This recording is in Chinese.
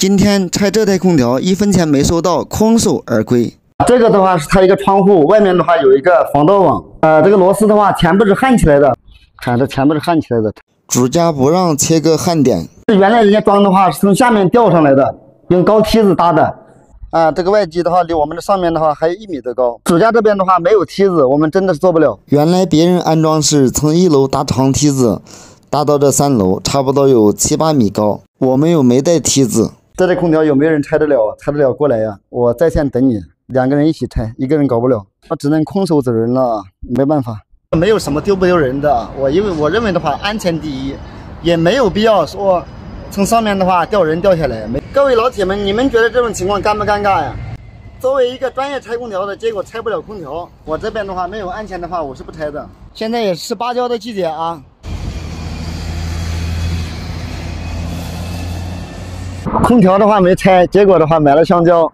今天拆这台空调1分钱没收到，空手而归。这个的话是它一个窗户，外面的话有一个防盗网。这个螺丝的话全部是焊起来的，看这全部是焊起来的。主家不让切割焊点，原来人家装的话是从下面吊上来的，用高梯子搭的。这个外机的话离我们这上面的话还有1米多高。主家这边的话没有梯子，我们真的是做不了。原来别人安装是从1楼搭长梯子，搭到这3楼，差不多有7、8米高。我们又没带梯子。这台空调有没有人拆得了？拆得了过来呀！我在线等你，2个人一起拆，1个人搞不了，我只能空手走人了，没办法。没有什么丢不丢人的，因为我认为的话，安全第一，也没有必要说从上面的话掉人掉下来。各位老铁们，你们觉得这种情况尴不尴尬呀？作为一个专业拆空调的，结果拆不了空调，我这边的话没有安全的话，我是不拆的。现在也是芭蕉的季节啊。空调的话没拆，结果的话买了香蕉。